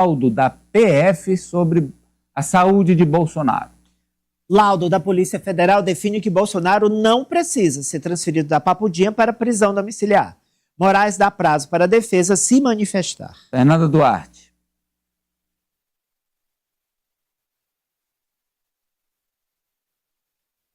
laudo da PF sobre a saúde de Bolsonaro. Laudo da Polícia Federal define que Bolsonaro não precisa ser transferido da Papudinha para prisão domiciliar. Moraes dá prazo para a defesa se manifestar. Fernanda Duarte.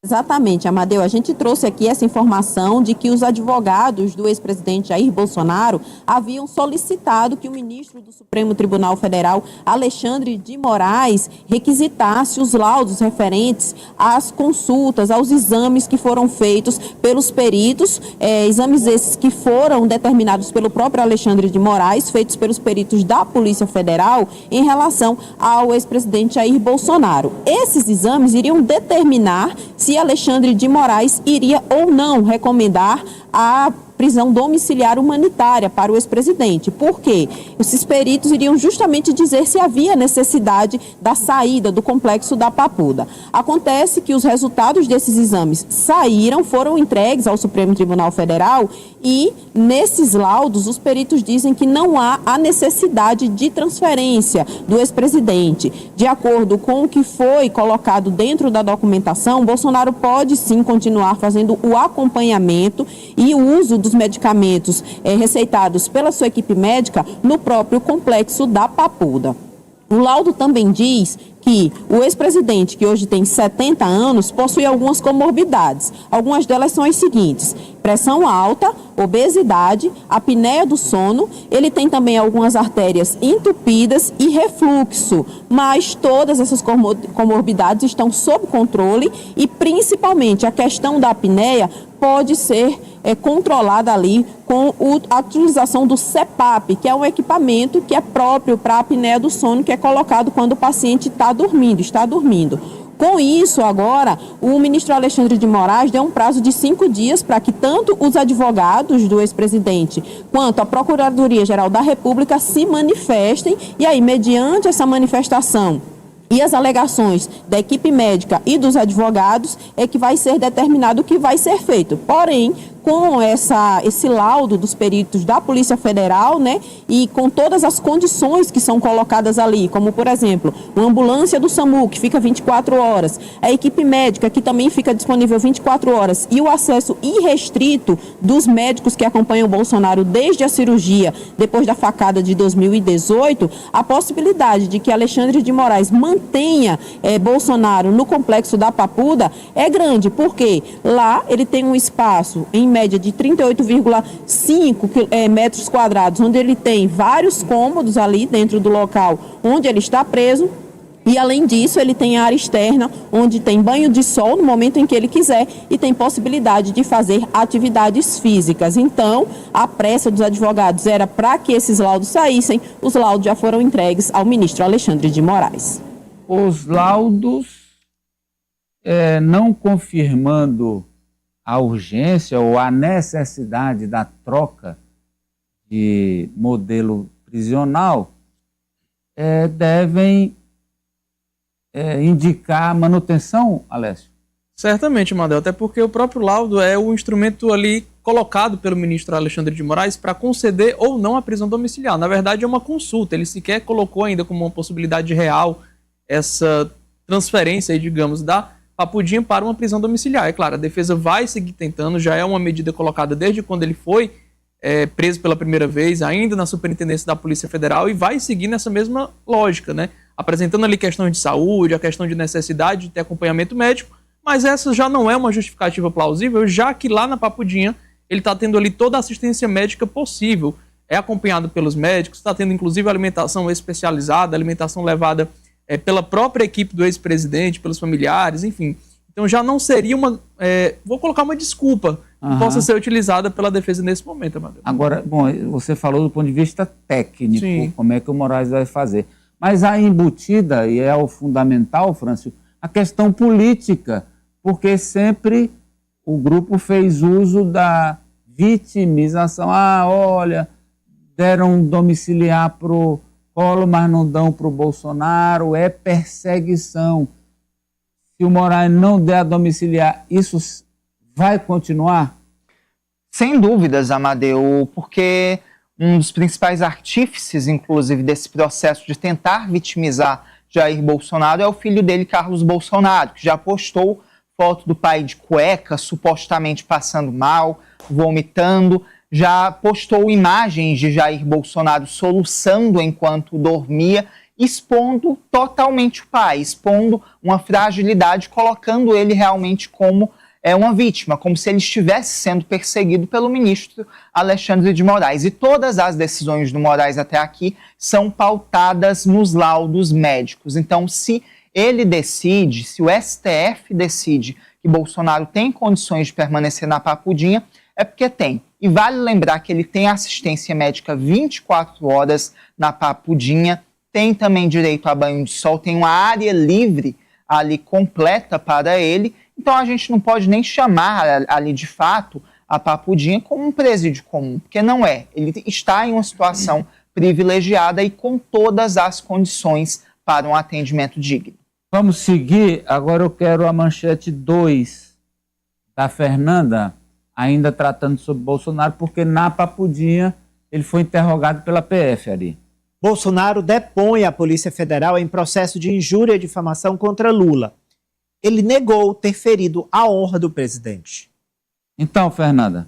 Exatamente, Amadeu. A gente trouxe aqui essa informação de que os advogados do ex-presidente Jair Bolsonaro haviam solicitado que o ministro do Supremo Tribunal Federal, Alexandre de Moraes, requisitasse os laudos referentes às consultas, aos exames que foram feitos pelos peritos, exames esses que foram determinados pelo próprio Alexandre de Moraes, feitos pelos peritos da Polícia Federal em relação ao ex-presidente Jair Bolsonaro. Esses exames iriam determinar se Alexandre de Moraes iria ou não recomendar a prisão domiciliar humanitária para o ex-presidente. Por quê? Esses peritos iriam justamente dizer se havia necessidade da saída do complexo da Papuda. Acontece que os resultados desses exames foram entregues ao Supremo Tribunal Federal e, nesses laudos, os peritos dizem que não há a necessidade de transferência do ex-presidente. De acordo com o que foi colocado dentro da documentação, Bolsonaro pode sim continuar fazendo o acompanhamento e o uso dos medicamentos receitados pela sua equipe médica no próprio complexo da Papuda. O laudo também diz que o ex-presidente, que hoje tem 70 anos, possui algumas comorbidades. Algumas delas são as seguintes: pressão alta, obesidade, apneia do sono, ele tem também algumas artérias entupidas e refluxo, mas todas essas comorbidades estão sob controle e, principalmente, a questão da apneia pode ser controlada ali com a utilização do CPAP, que é um equipamento que é próprio para a apneia do sono, que é colocado quando o paciente está dormindo. Com isso, agora, o ministro Alexandre de Moraes deu um prazo de 5 dias para que tanto os advogados do ex-presidente quanto a Procuradoria-Geral da República se manifestem e aí, mediante essa manifestação e as alegações da equipe médica e dos advogados, é que vai ser determinado o que vai ser feito. Porém, com esse laudo dos peritos da Polícia Federal, né, e com todas as condições que são colocadas ali, como, por exemplo, uma ambulância do SAMU, que fica 24 horas, a equipe médica, que também fica disponível 24 horas, e o acesso irrestrito dos médicos que acompanham o Bolsonaro desde a cirurgia, depois da facada de 2018, a possibilidade de que Alexandre de Moraes mantenha Bolsonaro no complexo da Papuda é grande, porque lá ele tem um espaço, em média de 38,5 metros quadrados, onde ele tem vários cômodos ali dentro do local onde ele está preso. E, além disso, ele tem a área externa, onde tem banho de sol no momento em que ele quiser e tem possibilidade de fazer atividades físicas. Então, a pressa dos advogados era para que esses laudos saíssem. Os laudos já foram entregues ao ministro Alexandre de Moraes. Os laudos não confirmando a urgência ou a necessidade da troca de modelo prisional devem indicar manutenção, Alessio? Certamente, Amadeu, até porque o próprio laudo é o instrumento ali colocado pelo ministro Alexandre de Moraes para conceder ou não a prisão domiciliar. Na verdade, é uma consulta, ele sequer colocou ainda como uma possibilidade real essa transferência, aí, digamos, da Papudinha para uma prisão domiciliar. É claro, a defesa vai seguir tentando, já é uma medida colocada desde quando ele foi preso pela primeira vez, ainda na Superintendência da Polícia Federal, e vai seguir nessa mesma lógica, né? Apresentando ali questões de saúde, a questão de necessidade de ter acompanhamento médico, mas essa já não é uma justificativa plausível, já que lá na Papudinha ele está tendo ali toda a assistência médica possível, é acompanhado pelos médicos, está tendo inclusive alimentação especializada, alimentação levada pela própria equipe do ex-presidente, pelos familiares, enfim. Então já não seria vou colocar uma desculpa que possa ser utilizada pela defesa nesse momento, Amadeu. Agora, bom, você falou do ponto de vista técnico, sim, como é que o Moraes vai fazer. Mas a embutida, e é o fundamental, Frâncio, a questão política, porque sempre o grupo fez uso da vitimização. Olha, deram domiciliar para o Collor, mas não dão para o Bolsonaro, é perseguição. Se o Moraes não der a domiciliar, isso vai continuar? Sem dúvidas, Amadeu, porque um dos principais artífices, inclusive, desse processo de tentar vitimizar Jair Bolsonaro é o filho dele, Carlos Bolsonaro, que já postou foto do pai de cueca, supostamente passando mal, vomitando, já postou imagens de Jair Bolsonaro soluçando enquanto dormia, expondo totalmente o pai, expondo uma fragilidade, colocando ele realmente como uma vítima, como se ele estivesse sendo perseguido pelo ministro Alexandre de Moraes. E todas as decisões do Moraes até aqui são pautadas nos laudos médicos. Então, se ele decide, se o STF decide que Bolsonaro tem condições de permanecer na Papudinha, é porque tem. E vale lembrar que ele tem assistência médica 24 horas na Papudinha, tem também direito a banho de sol, tem uma área livre ali completa para ele. Então a gente não pode nem chamar ali de fato a Papudinha como um presídio comum, porque não é. Ele está em uma situação privilegiada e com todas as condições para um atendimento digno. Vamos seguir. Agora eu quero a manchete 2 da Fernanda, ainda tratando sobre Bolsonaro, porque na Papudinha ele foi interrogado pela PF ali. Bolsonaro depõe a Polícia Federal em processo de injúria e difamação contra Lula. Ele negou ter ferido a honra do presidente. Então, Fernanda.